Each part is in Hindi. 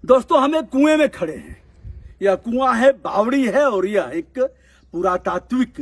दोस्तों, हम एक कुएं में खड़े हैं। यह कुआं है, बावड़ी है, और यह एक पुरातात्विक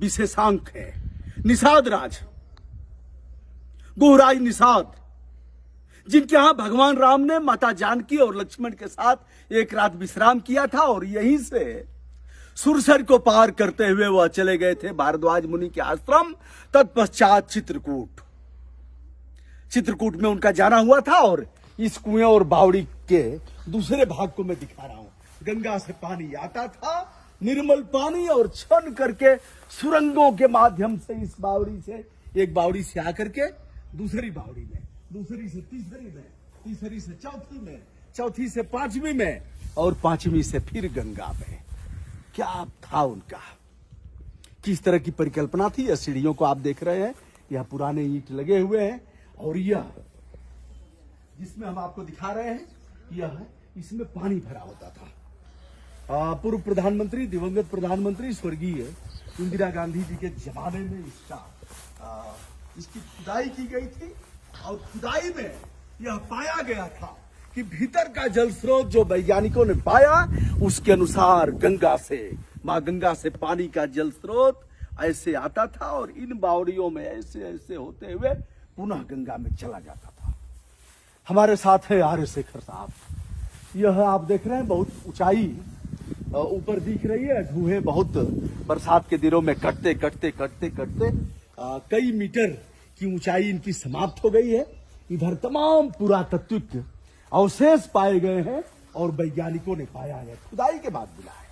विशेषांक है। निषाद राज, गुहराज निषाद, जिनके यहां भगवान राम ने माता जानकी और लक्ष्मण के साथ एक रात विश्राम किया था, और यहीं से सुरसर को पार करते हुए वह चले गए थे भारद्वाज मुनि के आश्रम। तत्पश्चात चित्रकूट में उनका जाना हुआ था। और इस कुएं और बावड़ी के दूसरे भाग को मैं दिखा रहा हूं। गंगा से पानी आता था, निर्मल पानी, और छन करके सुरंगों के माध्यम से इस बावड़ी से, एक बावड़ी से आकर के दूसरी बावड़ी में, दूसरी से तीसरी में, तीसरी से चौथी में, चौथी से पांचवी में, और पांचवी से फिर गंगा में। क्या था उनका, किस तरह की परिकल्पना थी। यह सीढ़ियों को आप देख रहे हैं, यह पुराने ईंट लगे हुए हैं, और यह जिसमें हम आपको दिखा रहे हैं, यह इसमें पानी भरा होता था। पूर्व प्रधानमंत्री, दिवंगत प्रधानमंत्री स्वर्गीय इंदिरा गांधी जी के जमाने में इसकी खुदाई की गई थी। और खुदाई में यह पाया गया था कि भीतर का जल स्रोत जो वैज्ञानिकों ने पाया, उसके अनुसार गंगा से, मां गंगा से पानी का जल स्रोत ऐसे आता था, और इन बावड़ियों में ऐसे ऐसे होते हुए पुनः गंगा में चला जाता था। हमारे साथ है आर्य शेखर साहब। यह आप देख रहे हैं, बहुत ऊंचाई ऊपर दिख रही है। ढूहे बहुत बरसात के दिनों में कटते कटते कटते कटते कई मीटर की ऊंचाई इनकी समाप्त हो गई है। इधर तमाम पुरातात्विक अवशेष पाए गए हैं, और वैज्ञानिकों ने पाया है, खुदाई के बाद मिला है।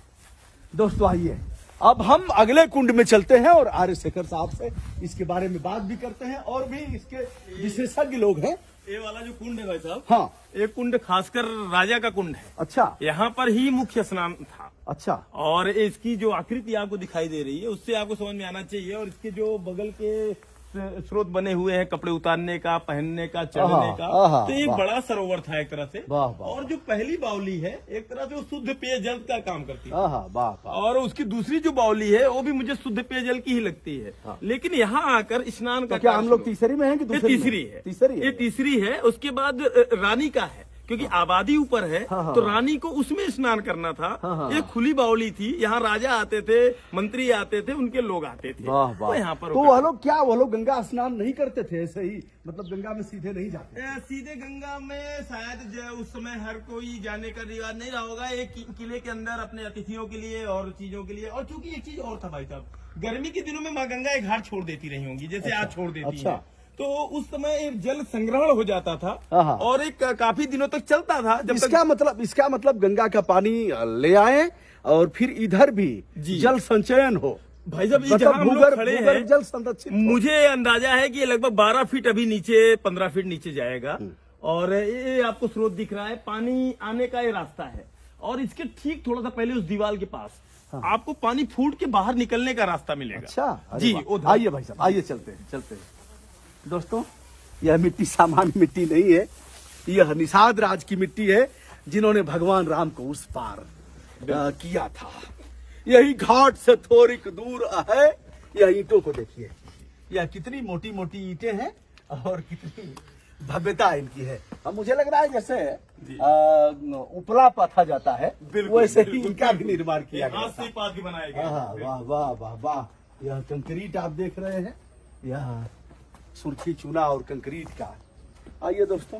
दोस्तों, आइए अब हम अगले कुंड में चलते हैं, और आर्य शेखर साहब से इसके बारे में बात भी करते हैं, और भी इसके विशेषज्ञ लोग हैं। ये वाला जो कुंड है भाई साहब, हाँ, ये कुंड खासकर राजा का कुंड है। अच्छा, यहाँ पर ही मुख्य स्नान था। अच्छा, और इसकी जो आकृति आपको दिखाई दे रही है, उससे आपको समझ में आना चाहिए। और इसके जो बगल के स्रोत बने हुए हैं, कपड़े उतारने का, पहनने का, चढ़ने का, तो एक बड़ा सरोवर था एक तरह से। और जो पहली बावली है, एक तरह से वो शुद्ध पेयजल का काम करती है। और उसकी दूसरी जो बावली है, वो भी मुझे शुद्ध पेयजल की ही लगती है। लेकिन यहाँ आकर स्नान का, क्या हम लोग तीसरी में हैं कि दूसरी? तीसरी है, ये तीसरी है। उसके बाद रानी का है, क्योंकि आबादी ऊपर है। तो रानी को उसमें स्नान करना था। ये खुली बावली थी, यहाँ राजा आते थे, मंत्री आते थे, उनके लोग आते थे। तो यहाँ पर तो वो लोग गंगा स्नान नहीं करते थे ऐसे ही, मतलब गंगा में सीधे नहीं जाते? सीधे गंगा में शायद उस समय हर कोई जाने का रिवाज नहीं रहा होगा। एक किले के अंदर अपने अतिथियों के लिए और चीजों के लिए। और चूंकि एक चीज और था भाई साहब, गर्मी के दिनों में माँ गंगा एक घाट छोड़ देती रही होंगी, जैसे आज छोड़ देती है। तो उस समय एक जल संग्रहण हो जाता था, और एक काफी दिनों तक चलता था। जब इसका मतलब गंगा का पानी ले आए, और फिर इधर भी जल संचयन हो। भाई साहब, जहाँ हम लोग खड़े हैं, जल संरक्षित, मुझे अंदाजा है कि ये लगभग 12 फीट अभी नीचे, 15 फीट नीचे जाएगा। और ये आपको स्रोत दिख रहा है, पानी आने का ये रास्ता है। और इसके ठीक थोड़ा सा पहले उस दीवार के पास आपको पानी फूट के बाहर निकलने का रास्ता मिलेगा। अच्छा जी, आइए भाई साहब, आइए चलते हैं। दोस्तों, यह मिट्टी सामान्य मिट्टी नहीं है, यह निषाद राज की मिट्टी है, जिन्होंने भगवान राम को उस पार किया था। यही घाट से थोड़ी दूर है। यह ईंटों को देखिए, यह कितनी मोटी मोटी ईंटें हैं, और कितनी भव्यता इनकी है। अब मुझे लग रहा है जैसे उपला पाथा जाता है, वैसे ही इनका भी निर्माण किया गया था। वाह वाह वाह वाह। यह कंक्रीट आप देख रहे हैं, यह सुर्खी चूना और कंक्रीट का। आइए दोस्तों,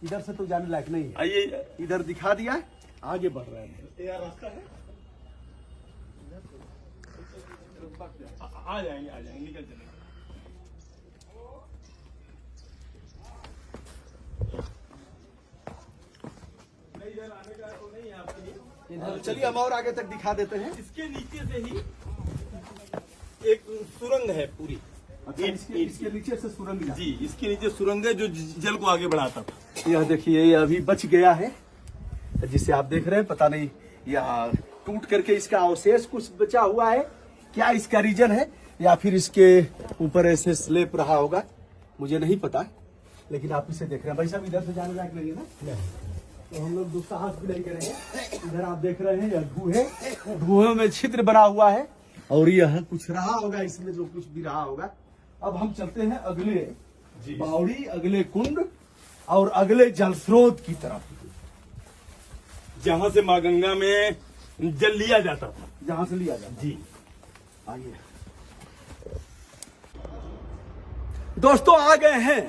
इधर से तो जाने लायक नहीं है। आइए, इधर दिखा दिया है, आगे बढ़ रहे हैं। यह रास्ता है, आ जाएंगे, निकल चलेंगे। इधर आने का तो नहीं है आपके लिए। चलिए हम और आगे तक दिखा देते हैं। इसके नीचे से ही एक सुरंग है पूरी। इसके नीचे से सुरंग जी, इसके नीचे सुरंग है जो जल को आगे बढ़ाता था। यह देखिए, ये अभी बच गया है, जिसे आप देख रहे हैं। पता नहीं यह टूट करके इसका अवशेष कुछ बचा हुआ है, क्या इसका रीजन है, या फिर इसके ऊपर ऐसे स्लेप रहा होगा, मुझे नहीं पता। लेकिन आप इसे देख रहे हैं। भाई साहब, इधर से जाने लायक नहीं है ना, तो हम लोग दुस्साहस भी नहीं करेंगे। इधर आप देख रहे हैं, यह ढूहे में छिद्र बना हुआ है, और यह कुछ रहा होगा इसमें, जो कुछ भी रहा होगा। अब हम चलते हैं अगले बावड़ी, अगले कुंड और अगले जल स्रोत की तरफ। जहाँ से माँ गंगा में जल लिया जाता था। जहां से लिया जाता जी आइए दोस्तों, आ गए हैं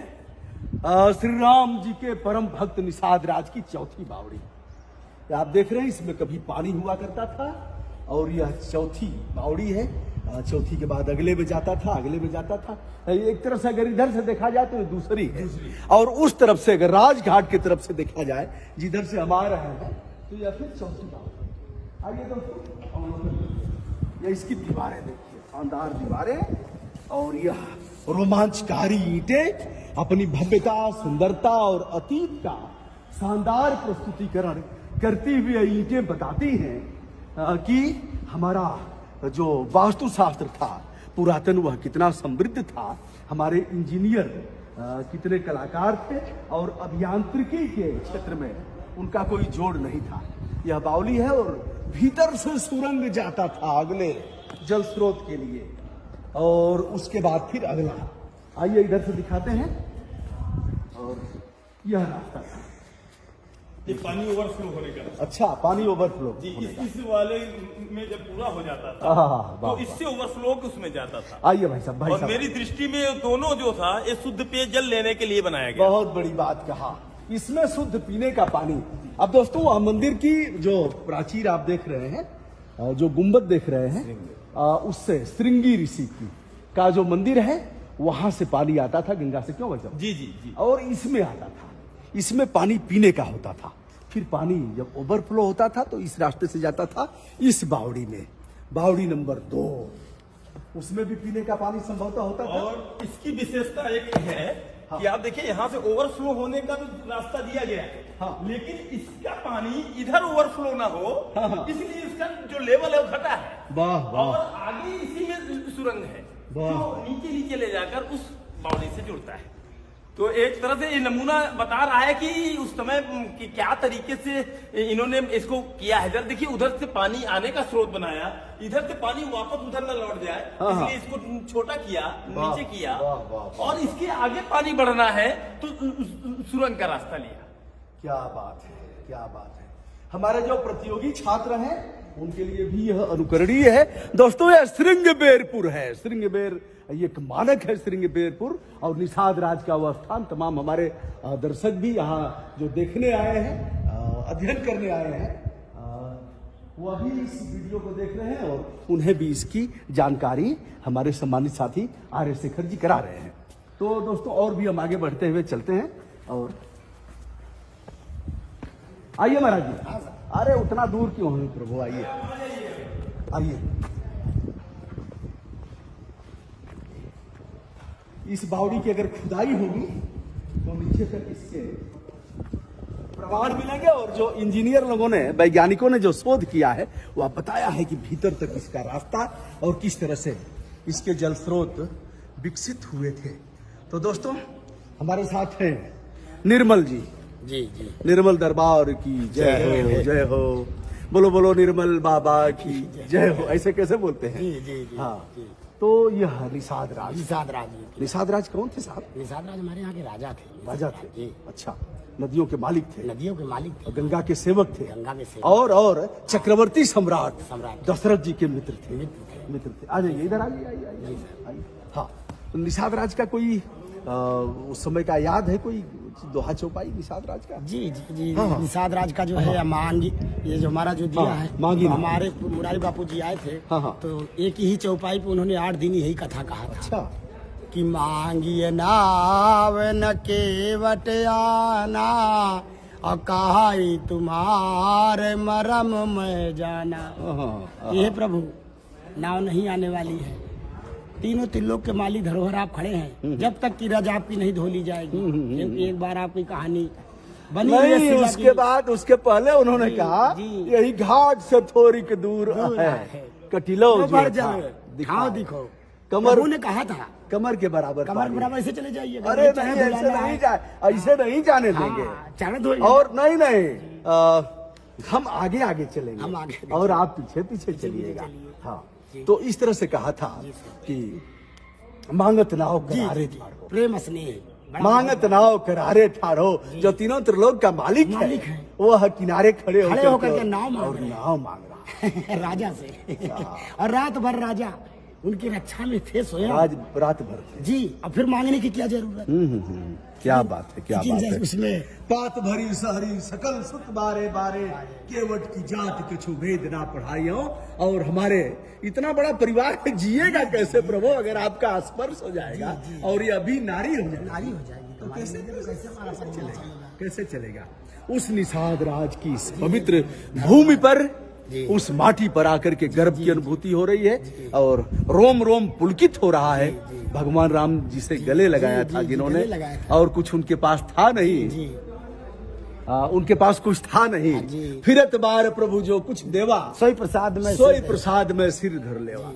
श्री राम जी के परम भक्त निषाद राज की चौथी बावड़ी। आप देख रहे हैं इसमें कभी पानी हुआ करता था और यह चौथी बावड़ी है। चौथी के बाद अगले में जाता था, अगले में जाता था। एक तरफ से अगर इधर से देखा जाए तो दूसरी है, और उस तरफ से अगर राजघाट की तरफ से देखा जाए जिधर से हम आ रहे हैं तो यह फिर चौथी बावड़ी। आइए दोस्तों, ये इसकी दीवारें देखिए, शानदार दीवारें, और यह रोमांचकारी ईंटें अपनी भव्यता, सुंदरता और अतीत का शानदार प्रस्तुतिकरण करती हुई ईंटें बताती हैं कि हमारा जो वास्तुशास्त्र था पुरातन वह कितना समृद्ध था, हमारे इंजीनियर कितने कलाकार थे, और अभियांत्रिकी के क्षेत्र में उनका कोई जोड़ नहीं था। यह बावली है और भीतर से सुरंग जाता था अगले जल स्रोत के लिए, और उसके बाद फिर अगला। आइए इधर से दिखाते हैं, और यह रास्ता था। ये पानी ओवरफ्लो होने का। अच्छा, पानी ओवरफ्लो जी, इस वाले में जब पूरा हो जाता था तो इससे ओवरफ्लो के उसमें जाता था। आइए भाई साहब, और मेरी दृष्टि में दोनों जो था ये शुद्ध पेयजल लेने के लिए बनाया गया। बहुत बड़ी बात कहा, इसमें शुद्ध पीने का पानी। अब दोस्तों, मंदिर की जो प्राचीर आप देख रहे हैं, जो गुंबद देख रहे हैं, उससे श्रृंगी ऋषि का जो मंदिर है वहां से पानी आता था गंगा से। क्यों भाई साहब? जी जी जी। और इसमें आता था, इसमें पानी पीने का होता था। फिर पानी जब ओवरफ्लो होता था तो इस रास्ते से जाता था इस बावड़ी में, बावड़ी नंबर 2, उसमें भी पीने का पानी संभवतः होता था। और इसकी विशेषता एक है कि आप देखिए यहाँ से ओवरफ्लो होने का तो रास्ता दिया गया है, लेकिन इसका पानी इधर ओवरफ्लो ना हो, इसलिए इसका जो लेवल है वो घटा है। वाह वाह। और आगे इसी में सुरंग है जो नीचे नीचे ले जाकर उस बावड़ी से जुड़ता है। तो एक तरह से ये नमूना बता रहा है कि उस समय कि क्या तरीके से इन्होंने इसको किया है। जब देखिए उधर से पानी आने का स्रोत बनाया, इधर से पानी वापस उधर न लौट जाए, इसलिए इसको छोटा किया, नीचे किया, और इसके आगे पानी बढ़ना है तो सुरंग का रास्ता लिया। क्या बात है, क्या बात है। हमारे जो प्रतियोगी छात्र हैं उनके लिए भी यह अनुकरणीय है। दोस्तों, यह श्रृंगबेरपुर है, श्रृंगबेर ये एक मानक है श्रृंगबेरपुर, और निषाद राज का वह स्थान। तमाम हमारे दर्शक भी यहाँ जो देखने आए हैं, अध्ययन करने आए हैं, वह भी इस वीडियो को देख रहे हैं और उन्हें भी इसकी जानकारी हमारे सम्मानित साथी आर्य शेखर जी करा रहे हैं। तो दोस्तों, और भी हम आगे बढ़ते हुए चलते हैं, और आइए महाराज जी। अरे उतना दूर क्यों है प्रभु, आइए आइए। इस बावड़ी की अगर खुदाई होगी तो नीचे तक इसके प्रमाण मिलेंगे, और जो इंजीनियर लोगों ने, वैज्ञानिकों ने जो शोध किया है वह बताया है कि भीतर तक इसका रास्ता और किस तरह से इसके जल स्रोत विकसित हुए थे। तो दोस्तों, हमारे साथ हैं निर्मल जी। जी जी। निर्मल दरबार की जय हो, जय हो। बोलो बोलो निर्मल बाबा की जय हो। ऐसे कैसे बोलते हैं? जी जी जी। हाँ जी। तो यह निषाद राज। निषाद राज। निषाद राज कौन थे साहब? निषाद राज हमारे यहाँ के राजा थे। राजा थे जी। अच्छा, नदियों के मालिक थे। नदियों के मालिक थे, गंगा के सेवक थे। गंगा के सेवक। और चक्रवर्ती सम्राट सम्राट दशरथ जी के मित्र थे। मित्र थे। आ जाइए इधर, आइए आइए आइए। हाँ, तो निषाद राज का कोई उस समय का याद है, कोई दोहा चौपाई निषाद राज का? जी जी जी। हाँ। निषाद राज का जो है मांगी, ये जो हमारा जो दिया है, मांगी, तो हमारे मुरारी बापू जी आए थे, तो एक ही चौपाई पे उन्होंने 8 दिन यही कथा कहा था। अच्छा। कि मांगिए नाव न केवट आना, और कहा तुम्हारे मरम में जाना। ये प्रभु नाव नहीं आने वाली है, तीनों त्रिलोक के माली धरोहर आप खड़े हैं, जब तक की रज आपकी नहीं धोली जाएगी। क्योंकि एक बार आपकी कहानी बनी नहीं, उसके बाद, उसके पहले उन्होंने कहा यही घाट से थोड़ी के दूर है कटिलो दिखो। कमर ने कहा था कमर के बराबर, कमर के बराबर ऐसे चले जाइए। अरे नहीं, ऐसे नहीं ऐसे नहीं जाने देंगे। और नहीं, हम आगे आगे चलेंगे, हम आगे, और आप पीछे पीछे चलिएगा। हाँ, तो इस तरह से कहा था कि मांगत नाव किनारे, प्रेम स्नेह, मांगत नाव करारे ठारो, जो तीनों त्रिलोक का मालिक है वह किनारे खड़े होकर के नाव मांग और रहे हैं। नाव मांग रहा है। राजा से और रात भर राजा उनकी रक्षा में थे सोया आज रात भर जी। अब फिर मांगने की क्या जरूरत? क्या बात है, क्या बात है। उसमें पात भरी सहरी सकल सुत बारे बारे, केवट की जात कछु भेद ना पढ़ाइयो। और हमारे इतना बड़ा परिवार जिएगा कैसे प्रभु अगर आपका स्पर्श हो जाएगा और ये अभी नारी हो जाएगी, नारी हो जाएगी तो कैसे हमारा सब चलेगा? कैसे चलेगा? उस निषाद राज की इस पवित्र भूमि पर, उस माटी पर आकर के गर्व की अनुभूति हो रही है और रोम रोम पुलकित हो रहा है। भगवान राम जी से गले लगाया था जिन्होंने, और कुछ उनके पास था नहीं, उनके पास कुछ था नहीं। फिरत बार प्रभु जो कुछ देवा, सोई प्रसाद में सिर धर लेवा।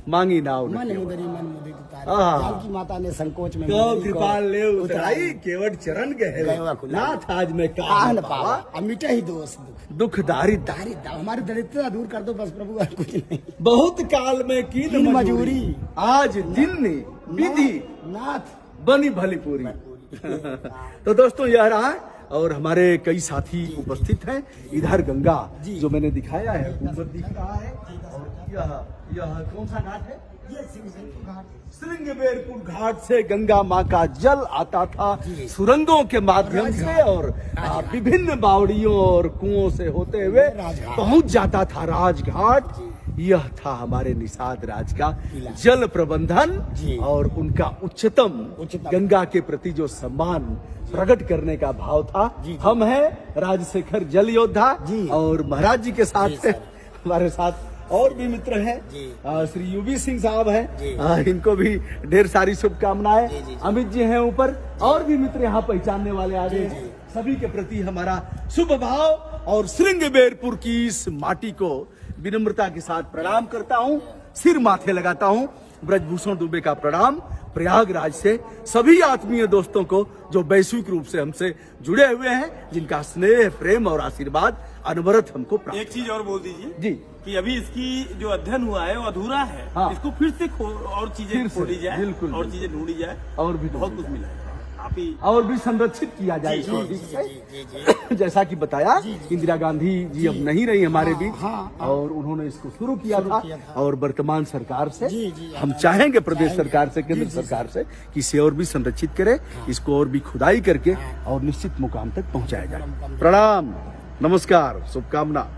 मांगी नाव मन न मुदरी मन मुदित तारे, आहा। जाल की माता ने संकोच में तो मुदरी को कृपाल ले उतराई, केवट चरण गए गहवा खुला। नाथ आज मैं आह कान न पावा, पावा, अब मिटा ही दोष दुख। दुख दारिद्र दारिद्र हमारी दरिद्रता दूर कर दो बस प्रभु, और कुछ नहीं। बहुत काल में की मजूरी, आज दिन विधि नाथ बनी भली पूरी। तो दोस्तों यह रहा, और हमारे कई साथी उपस्थित हैं। इधर गंगा जो मैंने दिखाया है ऊपर दिख रहा है, और यह कौन सा घाट है? श्रृंगबेरपुर घाट से गंगा माँ का जल आता था सुरंगों के माध्यम से, और विभिन्न बावड़ियों और कुओं से होते हुए पहुंच जाता था राजघाट। यह था हमारे निषाद राज का जल प्रबंधन और उनका उच्चतम गंगा के प्रति जो सम्मान प्रकट करने का भाव था। हम हैं राजशेखर जल योद्धा, और महाराज जी के साथ हमारे साथ और भी मित्र हैं, श्री यूबी सिंह साहब हैं, इनको भी ढेर सारी शुभकामनाएं। अमित जी हैं ऊपर, और भी मित्र यहाँ पहचानने वाले आ गए हैं। सभी के प्रति हमारा शुभ भाव, और श्रृंगबेरपुर की इस माटी को विनम्रता के साथ प्रणाम करता हूँ, सिर माथे लगाता हूँ। ब्रजभूषण दुबे का प्रणाम प्रयागराज से सभी आत्मीय दोस्तों को जो वैश्विक रूप से हमसे जुड़े हुए हैं, जिनका स्नेह, प्रेम और आशीर्वाद अनवरत हमको प्राप्त। एक चीज और बोल दीजिए जी, कि अभी इसकी जो अध्ययन हुआ है वो अधूरा है। हाँ। इसको फिर से और चीजें खोली जाए, बिल्कुल, और चीजें ढूंढी जाए, और भी बहुत कुछ मिला है। आप ही और भी संरक्षित किया जाए इसको ठीक से। जैसा कि बताया, इंदिरा गांधी जी अब नहीं रही हमारे बीच, और उन्होंने इसको शुरू किया था। और वर्तमान सरकार से हम चाहेंगे, प्रदेश सरकार से, केंद्र सरकार से, कि इसे और भी संरक्षित करे, इसको और भी खुदाई करके और निश्चित मुकाम तक पहुंचाया जाए। प्रणाम, नमस्कार, शुभकामना।